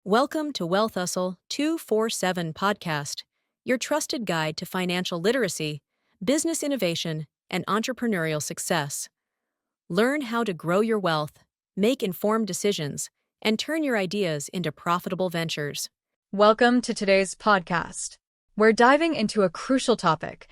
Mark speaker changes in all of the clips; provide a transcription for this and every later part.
Speaker 1: Welcome to Wealth Hustle 247 podcast, your trusted guide to financial literacy, business innovation, and entrepreneurial success. Learn how to grow your wealth, make informed decisions, and turn your ideas into profitable ventures.
Speaker 2: Welcome to today's podcast. We're diving into a crucial topic,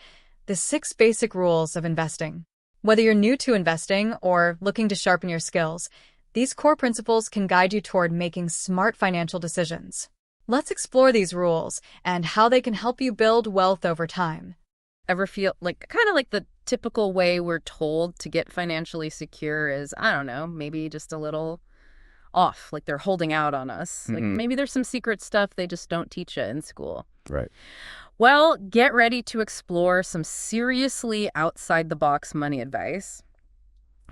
Speaker 2: the 6 basic rules of investing. Whether you're new to investing or looking to sharpen your skills, these core principles can guide you toward making smart financial decisions. Let's explore these rules and how they can help you build wealth over time.
Speaker 3: Ever feel kind of like the typical way we're told to get financially secure is, I don't know, maybe just a little off, like they're holding out on us. Like maybe there's some secret stuff they just don't teach you in school.
Speaker 4: Right.
Speaker 3: Well, get ready to explore some seriously outside the box money advice.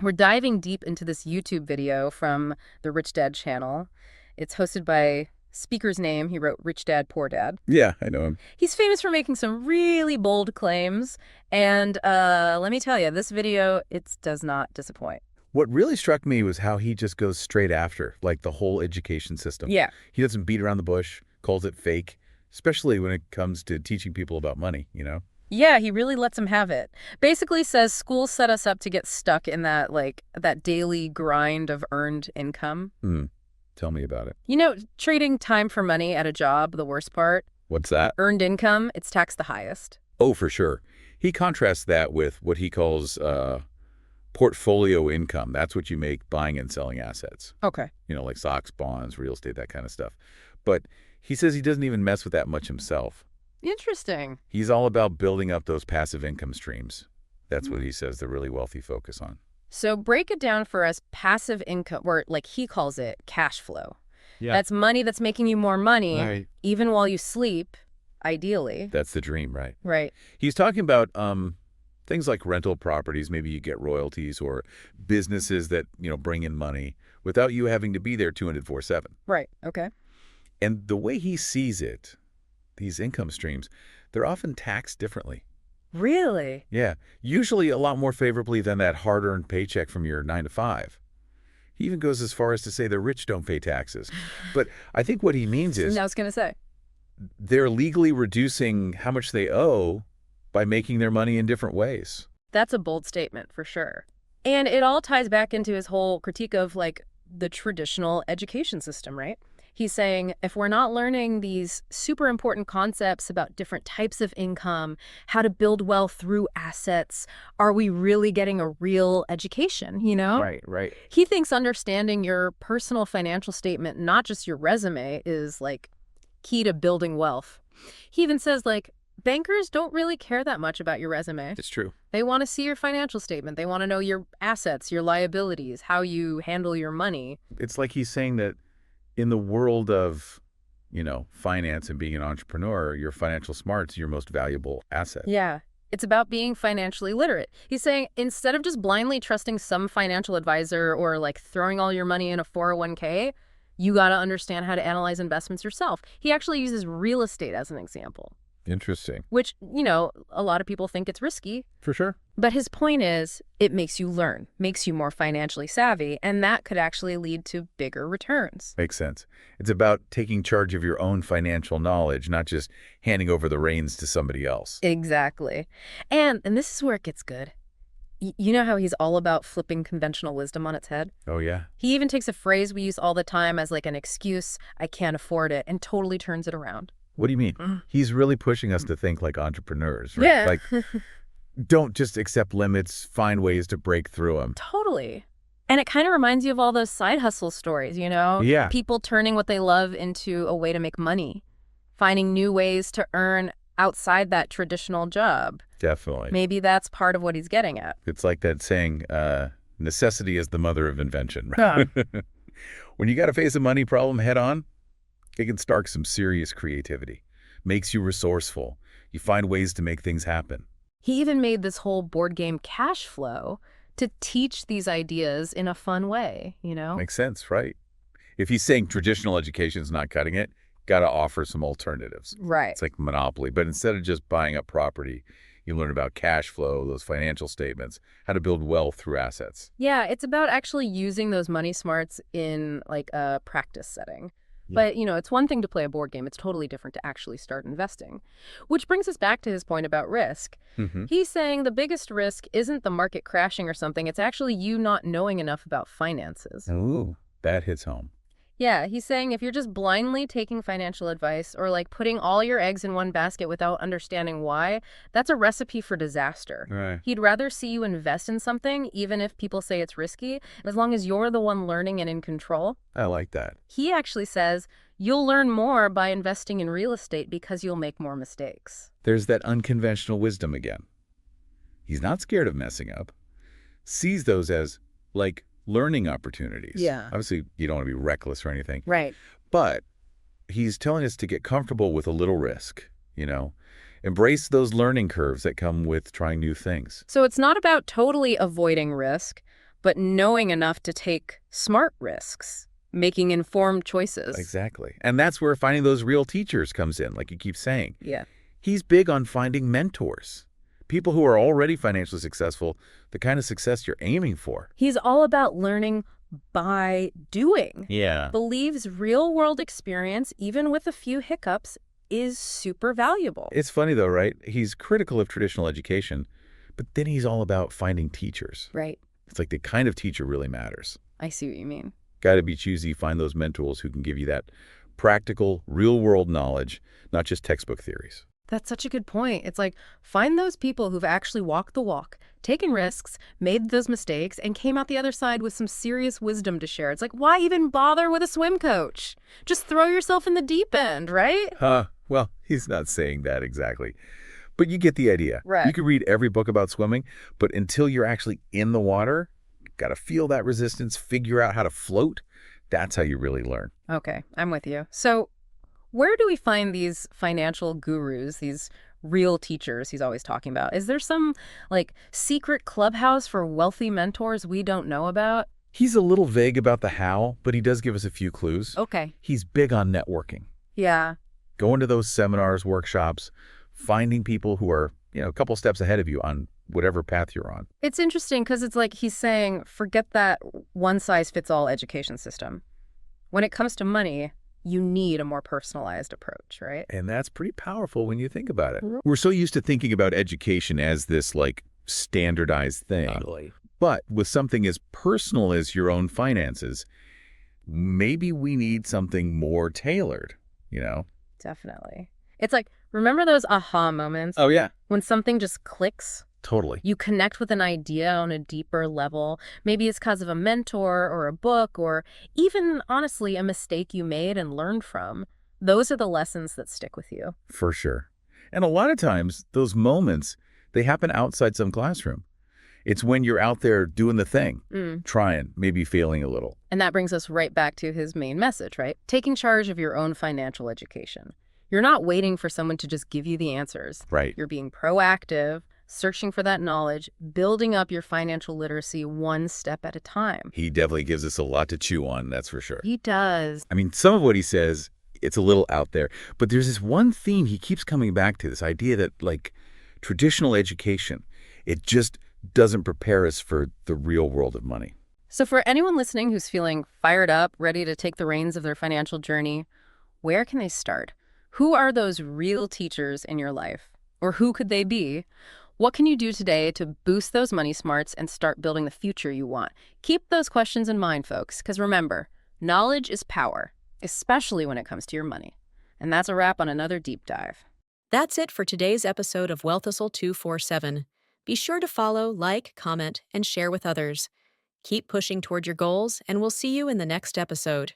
Speaker 3: We're diving deep into this YouTube video from the Rich Dad channel. It's hosted by speaker's name. He wrote Rich Dad, Poor Dad.
Speaker 4: Yeah, I know him.
Speaker 3: He's famous for making some really bold claims. And let me tell you, this video, it does not disappoint.
Speaker 4: What really struck me was how he just goes straight after, like, the whole education system.
Speaker 3: Yeah.
Speaker 4: He doesn't beat around the bush, calls it fake, especially when it comes to teaching people about money,
Speaker 3: Yeah, he really lets him have it. Basically says schools set us up to get stuck in that daily grind of earned income.
Speaker 4: Tell me about it.
Speaker 3: Trading time for money at a job, the worst part.
Speaker 4: What's that?
Speaker 3: Earned income, it's taxed the highest.
Speaker 4: Oh, for sure. He contrasts that with what he calls portfolio income. That's what you make buying and selling assets.
Speaker 3: Okay.
Speaker 4: Like stocks, bonds, real estate, that kind of stuff. But he says he doesn't even mess with that much himself.
Speaker 3: Interesting.
Speaker 4: He's all about building up those passive income streams. That's what he says the really wealthy focus on.
Speaker 3: So break it down for us. Passive income, or like he calls it, cash flow.
Speaker 4: Yeah.
Speaker 3: That's money that's making you more money,
Speaker 4: Right.
Speaker 3: even while you sleep, ideally.
Speaker 4: That's the dream, right?
Speaker 3: Right.
Speaker 4: He's talking about things like rental properties. Maybe you get royalties or businesses that, bring in money without you having to be there 204/7.
Speaker 3: Right. Okay.
Speaker 4: And the way he sees it, these income streams, they're often taxed differently.
Speaker 3: Really?
Speaker 4: Yeah, usually a lot more favorably than that hard-earned paycheck from your 9 to 5. He even goes as far as to say the rich don't pay taxes. But I think what he means is
Speaker 3: I was going to say.
Speaker 4: they're legally reducing how much they owe by making their money in different ways.
Speaker 3: That's a bold statement for sure. And it all ties back into his whole critique of the traditional education system, right? He's saying if we're not learning these super important concepts about different types of income, how to build wealth through assets, are we really getting a real education,
Speaker 4: Right.
Speaker 3: He thinks understanding your personal financial statement, not just your resume, is key to building wealth. He even says bankers don't really care that much about your resume.
Speaker 4: It's true.
Speaker 3: They want to see your financial statement. They want to know your assets, your liabilities, how you handle your money.
Speaker 4: It's like he's saying that in the world of, finance and being an entrepreneur, your financial smarts are your most valuable asset.
Speaker 3: Yeah. It's about being financially literate. He's saying instead of just blindly trusting some financial advisor or throwing all your money in a 401k, you got to understand how to analyze investments yourself. He actually uses real estate as an example,
Speaker 4: Interesting.
Speaker 3: which, a lot of people think it's risky.
Speaker 4: For sure.
Speaker 3: But his point is it makes you learn, makes you more financially savvy, and that could actually lead to bigger returns.
Speaker 4: Makes sense. It's about taking charge of your own financial knowledge, not just handing over the reins to somebody else.
Speaker 3: Exactly. And this is where it gets good. You know how he's all about flipping conventional wisdom on its head?
Speaker 4: Oh, yeah.
Speaker 3: He even takes a phrase we use all the time as an excuse, I can't afford it, and totally turns it around.
Speaker 4: What do you mean? He's really pushing us to think like entrepreneurs, right?
Speaker 3: Yeah.
Speaker 4: Don't just accept limits, find ways to break through them.
Speaker 3: Totally. And it kind of reminds you of all those side hustle stories,
Speaker 4: Yeah.
Speaker 3: People turning what they love into a way to make money, finding new ways to earn outside that traditional job.
Speaker 4: Definitely.
Speaker 3: Maybe that's part of what he's getting at.
Speaker 4: It's like that saying, necessity is the mother of invention. Right? When you got to face a money problem head on, it can spark some serious creativity. Makes you resourceful. You find ways to make things happen.
Speaker 3: He even made this whole board game Cash Flow to teach these ideas in a fun way,
Speaker 4: Makes sense, right? If he's saying traditional education is not cutting it, got to offer some alternatives.
Speaker 3: Right.
Speaker 4: It's like Monopoly. But instead of just buying up property, you learn about cash flow, those financial statements, how to build wealth through assets.
Speaker 3: Yeah, it's about actually using those money smarts in a practice setting. But, it's one thing to play a board game. It's totally different to actually start investing. Which brings us back to his point about risk. He's saying the biggest risk isn't the market crashing or something. It's actually you not knowing enough about finances.
Speaker 4: Ooh, that hits home.
Speaker 3: Yeah, he's saying if you're just blindly taking financial advice or like putting all your eggs in one basket without understanding why, that's a recipe for disaster.
Speaker 4: Right.
Speaker 3: He'd rather see you invest in something, even if people say it's risky, as long as you're the one learning and in control.
Speaker 4: I like that.
Speaker 3: He actually says you'll learn more by investing in real estate because you'll make more mistakes.
Speaker 4: There's that unconventional wisdom again. He's not scared of messing up. Sees those as, like, learning opportunities.
Speaker 3: Yeah.
Speaker 4: Obviously, you don't want to be reckless or anything.
Speaker 3: Right.
Speaker 4: But he's telling us to get comfortable with a little risk, Embrace those learning curves that come with trying new things.
Speaker 3: So it's not about totally avoiding risk, but knowing enough to take smart risks, making informed choices.
Speaker 4: Exactly. And that's where finding those real teachers comes in, like you keep saying.
Speaker 3: Yeah.
Speaker 4: He's big on finding mentors, people who are already financially successful, the kind of success you're aiming for.
Speaker 3: He's all about learning by doing.
Speaker 4: Yeah.
Speaker 3: Believes real-world experience, even with a few hiccups, is super valuable.
Speaker 4: It's funny, though, right? He's critical of traditional education, but then he's all about finding teachers.
Speaker 3: Right.
Speaker 4: It's like the kind of teacher really matters.
Speaker 3: I see what you mean.
Speaker 4: Got to be choosy, find those mentors who can give you that practical, real-world knowledge, not just textbook theories.
Speaker 3: That's such a good point. It's like, find those people who've actually walked the walk, taken risks, made those mistakes, and came out the other side with some serious wisdom to share. It's like, why even bother with a swim coach? Just throw yourself in the deep end, right?
Speaker 4: Well, he's not saying that exactly. But you get the idea.
Speaker 3: Right.
Speaker 4: You can read every book about swimming, but until you're actually in the water, got to feel that resistance, figure out how to float. That's how you really learn.
Speaker 3: Okay, I'm with you. So where do we find these financial gurus, these real teachers he's always talking about? Is there some, secret clubhouse for wealthy mentors we don't know about?
Speaker 4: He's a little vague about the how, but he does give us a few clues.
Speaker 3: Okay.
Speaker 4: He's big on networking.
Speaker 3: Yeah.
Speaker 4: Going to those seminars, workshops, finding people who are, a couple steps ahead of you on whatever path you're on.
Speaker 3: It's interesting because it's like he's saying, forget that one-size-fits-all education system. When it comes to money, you need a more personalized approach, right?
Speaker 4: And that's pretty powerful when you think about it. We're so used to thinking about education as this, standardized thing.
Speaker 5: Totally.
Speaker 4: But with something as personal as your own finances, maybe we need something more tailored,
Speaker 3: Definitely. It's like, remember those aha moments?
Speaker 4: Oh, yeah.
Speaker 3: When something just clicks?
Speaker 4: Totally.
Speaker 3: You connect with an idea on a deeper level. Maybe it's because of a mentor or a book or even, honestly, a mistake you made and learned from. Those are the lessons that stick with you.
Speaker 4: For sure. And a lot of times, those moments, they happen outside some classroom. It's when you're out there doing the thing, trying, maybe failing a little.
Speaker 3: And that brings us right back to his main message, right? Taking charge of your own financial education. You're not waiting for someone to just give you the answers.
Speaker 4: Right.
Speaker 3: You're being proactive, searching for that knowledge, building up your financial literacy one step at a time.
Speaker 4: He definitely gives us a lot to chew on, that's for sure.
Speaker 3: He does.
Speaker 4: I mean, some of what he says, it's a little out there, but there's this one theme he keeps coming back to, this idea that, traditional education, it just doesn't prepare us for the real world of money.
Speaker 3: So for anyone listening who's feeling fired up, ready to take the reins of their financial journey, where can they start? Who are those real teachers in your life? Or who could they be? What can you do today to boost those money smarts and start building the future you want? Keep those questions in mind, folks, because remember, knowledge is power, especially when it comes to your money. And that's a wrap on another deep dive.
Speaker 1: That's it for today's episode of Wealth Hustle 247. Be sure to follow, comment, and share with others. Keep pushing toward your goals, and we'll see you in the next episode.